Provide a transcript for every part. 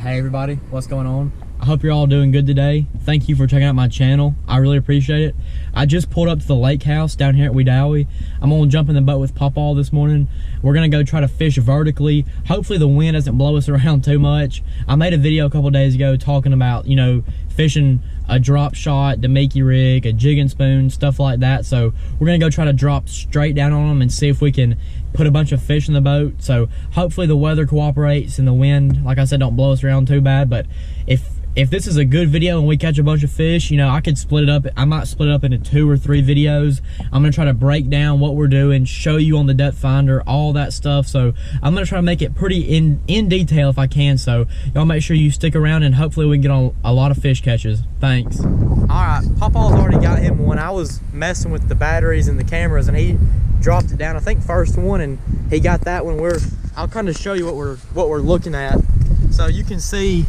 Hey everybody, what's going on? I hope you're all doing good today. Thank you for checking out my channel. I really appreciate it. I just pulled up to the lake house down here at Wedowee. I'm gonna jump in the boat with Pawpaw this morning. We're gonna go try to fish vertically. Hopefully the wind doesn't blow us around too much. I made a video a couple days ago talking about, you know, fishing a drop shot, Damiki rig, a jig and spoon, stuff like that. So we're gonna go try to drop straight down on them and see if we can put a bunch of fish in the boat. So hopefully the weather cooperates and the wind, like I said, don't blow us around too bad. But if this is a good video and we catch a bunch of fish, you know, I could split it up. I might split it up into 2 or 3 videos. I'm gonna try to break down what we're doing, show you on the depth finder, all that stuff. So I'm gonna try to make it pretty in detail if I can. So y'all make sure you stick around and hopefully we can get on a lot of fish catches. Thanks. All right, Pawpaw's already got him one. I was messing with the batteries and the cameras and he dropped it down, I think first one, and he got that one. I'll kind of show you what we're looking at. So you can see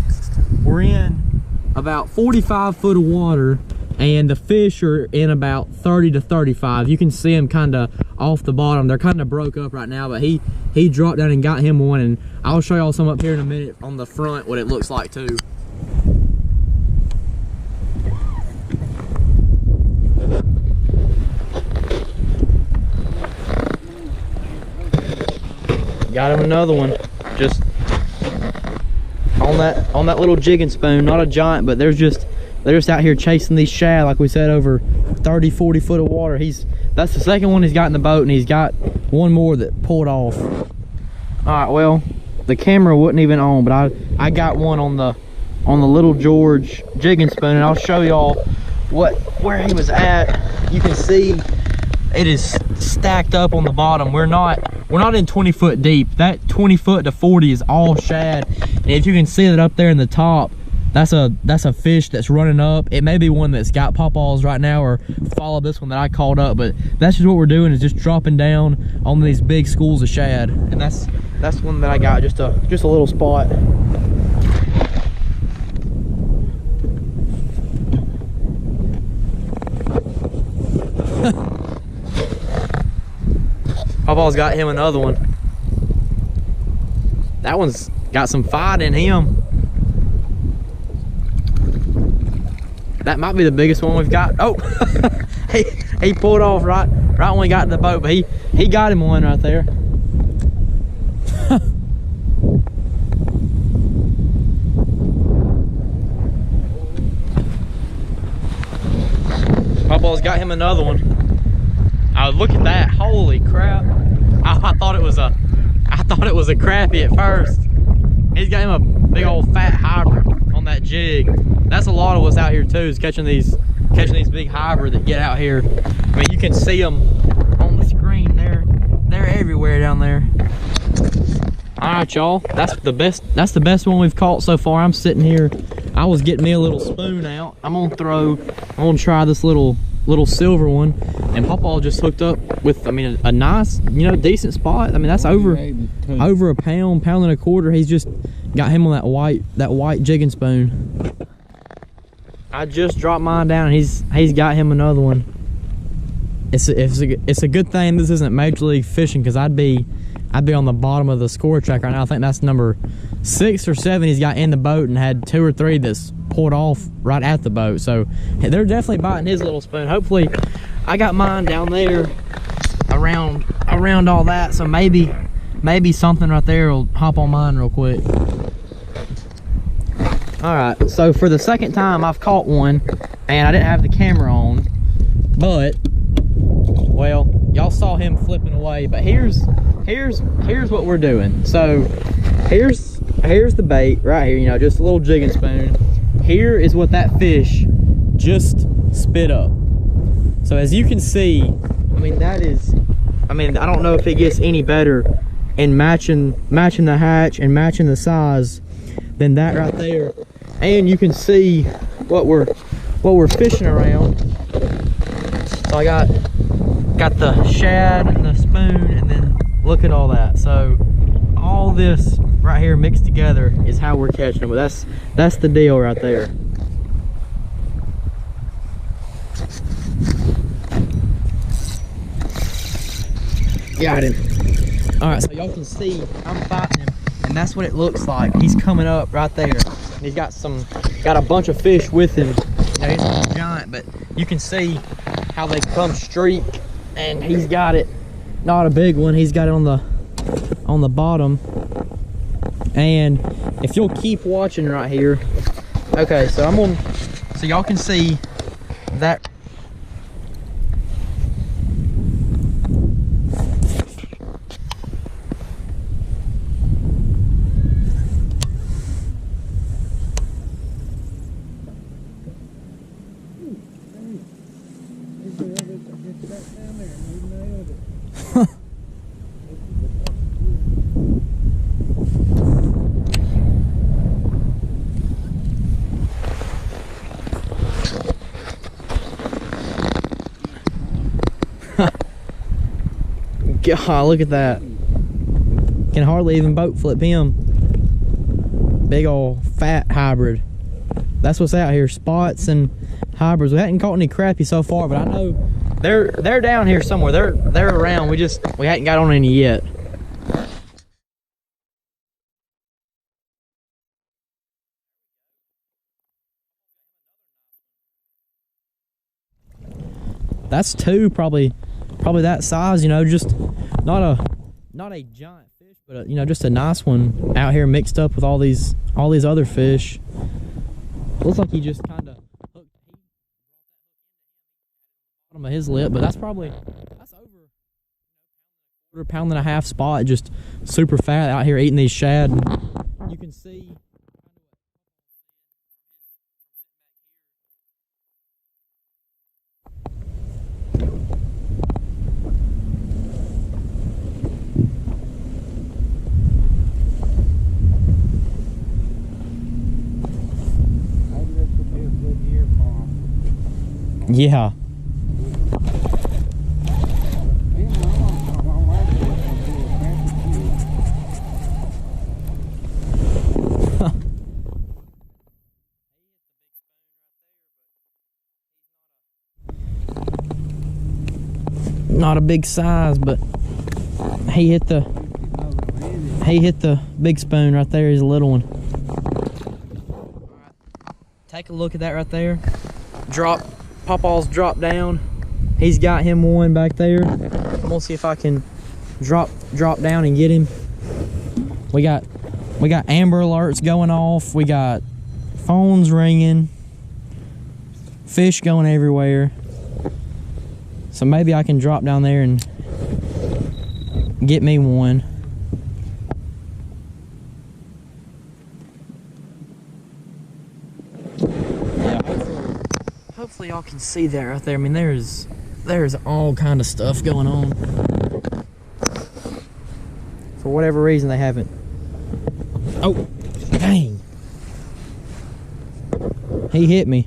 we're in about 45 foot of water and the fish are in about 30 to 35. You can see them kind of off the bottom. They're kind of broke up right now, but he dropped down and got him one, and I'll show y'all some up here in a minute on the front what it looks like too. Got him another one, just on that little jigging spoon. Not a giant, but they're just out here chasing these shad, like we said, over 30-40 foot of water. That's the second one he's got in the boat, and he's got one more that pulled off. All right, well, the camera wasn't even on, but I got one on the little George jigging spoon, and I'll show y'all where he was at. You can see it is stacked up on the bottom. We're not in 20 foot deep. That 20 foot to 40 is all shad, and if you can see it up there in the top, that's a fish that's running up. It may be one that's got pawpaws right now or follow this one that I called up, but that's just what we're doing, is just dropping down on these big schools of shad. And that's one that I got, just a little spot. Pawpaw's got him another one. That one's got some fight in him. That might be the biggest one we've got. Oh, he pulled off right when we got in the boat, but he got him one right there. Pawpaw's got him another one. Oh, look at that! Holy crap! I thought it was a crappie at first. He's got him a big old fat hybrid on that jig. That's a lot of what's out here too, is catching these big hybrid that get out here. I mean, you can see them on the screen. They're everywhere down there. All right, y'all. That's the best one we've caught so far. I'm sitting here. I was getting me a little spoon out. I'm gonna try this little silver one, and Pawpaw just hooked up with, I mean, a nice, you know, decent spot. I mean, that's over a pound and a quarter. He's just got him on that white jigging spoon. I just dropped mine down, and he's got him another one. It's a good thing this isn't Major League Fishing, because I'd be on the bottom of the score track right now. I think that's number 6 or 7 he's got in the boat, and had 2 or 3 that's pulled off right at the boat. So they're definitely biting his little spoon. Hopefully, I got mine down there around all that, so maybe something right there will hop on mine real quick. All right, so for the second time I've caught one, and I didn't have the camera on, but well, y'all saw him flipping away. But here's what we're doing. So here's the bait right here, you know, just a little jigging spoon. Here is what that fish just spit up. So as you can see, I mean, I don't know if it gets any better in matching the hatch and matching the size than that right there. And you can see what we're fishing around. So I got the shad and the spoon, and then look at all that. So all this right here mixed together is how we're catching them. But that's the deal right there. Got him. All right, so y'all can see I'm fighting him, and that's what it looks like. He's coming up right there. And he's got a bunch of fish with him. Now, he's not a giant, but you can see how they come streak, and he's got it. Not a big one. He's got it on the bottom. And if you'll keep watching right here, okay, so so y'all can see that. God, look at that. Can hardly even boat flip him. Big old fat hybrid. That's what's out here, spots and hybrids. We hadn't caught any crappie so far, but I know they're down here somewhere. They're around. We hadn't got on any yet. That's two, probably that size, you know, just not a giant fish, but you know, just a nice one out here mixed up with all these other fish. Looks like he just kind of hooked the bottom of his lip, but that's over a pound and a half spot, just super fat out here eating these shad. And you can see yeah. Not a big size, but he hit the big spoon right there. He's a little one. Take a look at that right there. Pawpaw's dropped down. He's got him one back there. I'm gonna see if I can drop down and get him. We got amber alerts going off. We got phones ringing. Fish going everywhere. So maybe I can drop down there and get me one. Hopefully y'all can see that right there. I mean, there's all kind of stuff going on. For whatever reason, they haven't. Oh, dang. He hit me.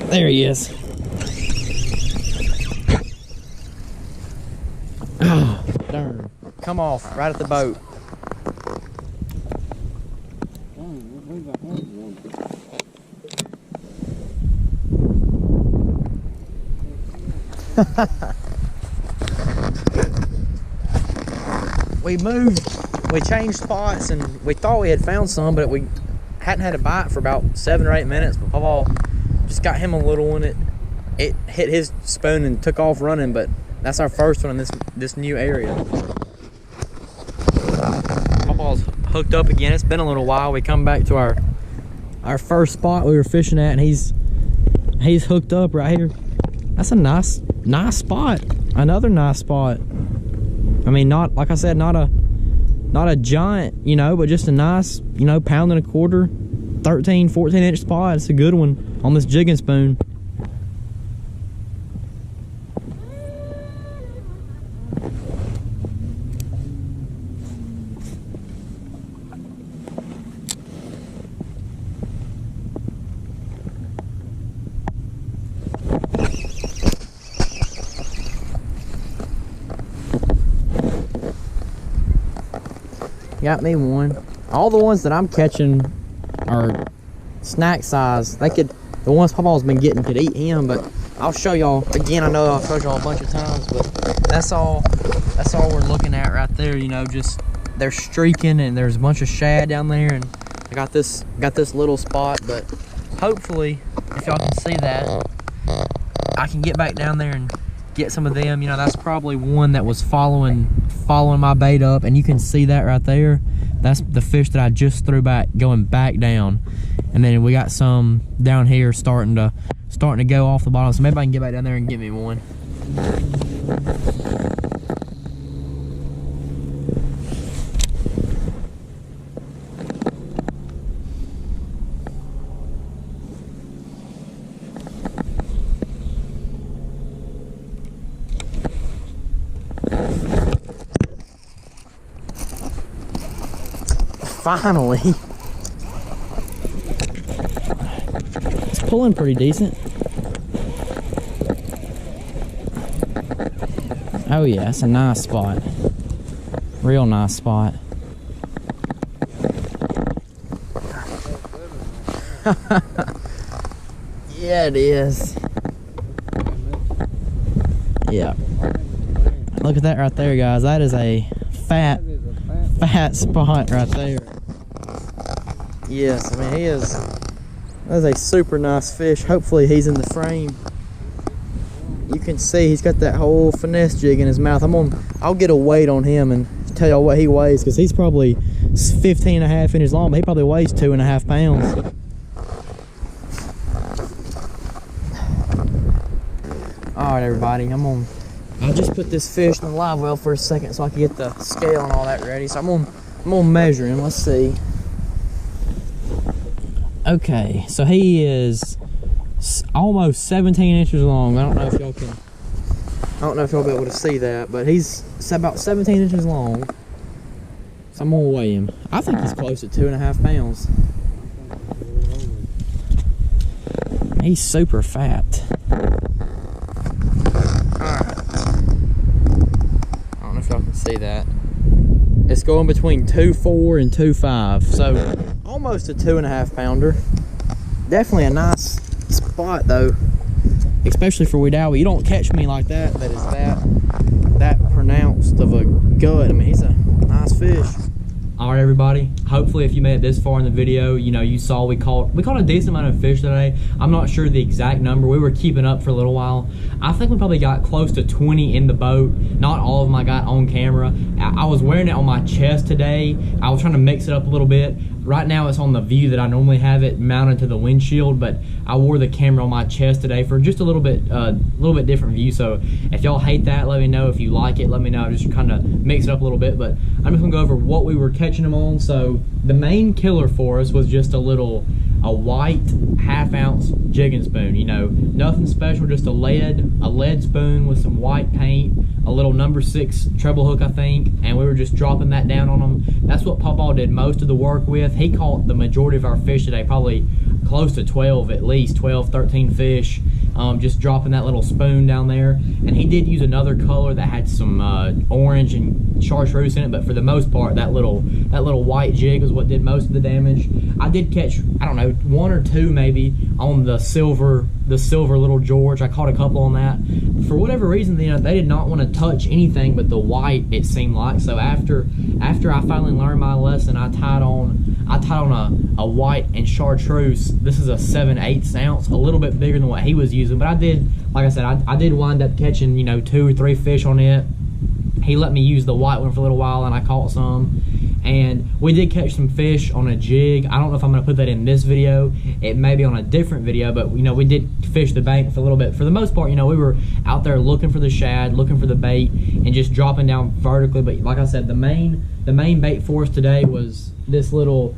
There he is. Oh, darn. Come off right at the boat. We changed spots and we thought we had found some, but we hadn't had a bite for about 7 or 8 minutes. But Pawpaw just got him a little one. It hit his spoon and took off running, but that's our first one in this new area. Pawpaw's hooked up again. It's been a little while. We come back to our first spot we were fishing at, and he's hooked up right here. That's a nice spot. Another nice spot. I mean, not like I said, not a giant, you know, but just a nice, you know, 1 1/4 pound, 13, 14 inch spot. It's a good one on this jigging spoon. Got me one. All the ones that I'm catching are snack size. They could, the ones Papa's been getting could eat him, but I'll show y'all again. I know I've showed y'all a bunch of times, but that's all we're looking at right there. You know, just they're streaking, and there's a bunch of shad down there, and I got this little spot, but hopefully, if y'all can see that, I can get back down there and get some of them. You know, that's probably one that was following my bait up, and you can see that right there. That's the fish that I just threw back, going back down. And then we got some down here starting to go off the bottom, so maybe I can get back down there and get me one. Finally. It's pulling pretty decent. Oh yeah, that's a nice spot. Real nice spot. Yeah, it is. Yeah. Look at that right there, guys. That is a fat spot right there. Yes, I mean, that's a super nice fish. Hopefully he's in the frame. You can see he's got that whole finesse jig in his mouth. I'll get a weight on him and tell y'all what he weighs, because he's probably 15.5 inches long, but he probably weighs 2.5 pounds. All right, everybody, I'll just put this fish in the live well for a second so I can get the scale and all that ready. So I'm gonna measure him. Let's see. Okay, so he is almost 17 inches long. I don't know if y'all be able to see that, but he's about 17 inches long. So I'm gonna weigh him. I think he's close to 2.5 pounds. He's super fat. Alright. I don't know if y'all can see that. It's going between 2.4 and 2.5. So almost a 2.5 pounder. Definitely a nice spot though, especially for Wedowee. You don't catch me like that is that pronounced of a gut. I mean, he's a nice fish. All right, everybody, hopefully if you made it this far in the video, you know, you saw we caught a decent amount of fish today. I'm not sure the exact number. We were keeping up for a little while. I think we probably got close to 20 in the boat. Not all of them I got on camera. I was wearing it on my chest today. I was trying to mix it up a little bit. Right now it's on the view that I normally have it mounted to the windshield, but I wore the camera on my chest today for just a little bit different view. So if y'all hate that, let me know. If you like it, let me know. Just kind of mix it up a little bit, but I'm just gonna go over what we were catching them on. So the main killer for us was just a white 1/2 ounce jigging spoon. You know, nothing special, just a lead spoon with some white paint, a little number 6 treble hook, I think, and we were just dropping that down on them. That's what Pawpaw did most of the work with. He caught the majority of our fish today, probably close to 12, at least 12, 13 fish, just dropping that little spoon down there. And he did use another color that had some orange and chartreuse in it, but for the most part, that little white jig was what did most of the damage. I did catch, I don't know, 1 or 2 maybe on the silver little George. I caught a couple on that. For whatever reason, you know, they did not want to touch anything but the white, it seemed like. So after I finally learned my lesson, I tied on a white and chartreuse. This is a 7/8 ounce, a little bit bigger than what he was using, but I did, like I said, I did wind up catching, you know, 2 or 3 fish on it. He let me use the white one for a little while, and I caught some. And we did catch some fish on a jig. I don't know if I'm gonna put that in this video. It may be on a different video, but you know, we did fish the bank for a little bit. For the most part, you know, we were out there looking for the shad, looking for the bait, and just dropping down vertically. But like I said, the main bait for us today was this little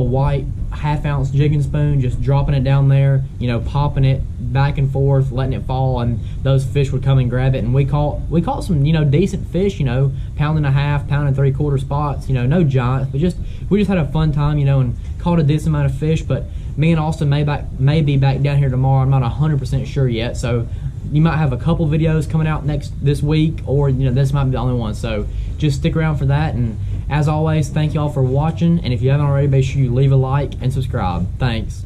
white 1/2 ounce jigging spoon, just dropping it down there, you know, popping it back and forth, letting it fall, and those fish would come and grab it. And we caught some, you know, decent fish, you know, 1.5 pound, 1.75 spots, you know, no giants, but we just had a fun time, you know, and caught a decent amount of fish. But me and Austin may be back down here tomorrow. I'm not 100% sure yet, so you might have a couple videos coming out this week, or you know, this might be the only one. So just stick around for that. And as always, thank y'all for watching, and if you haven't already, make sure you leave a like and subscribe. Thanks.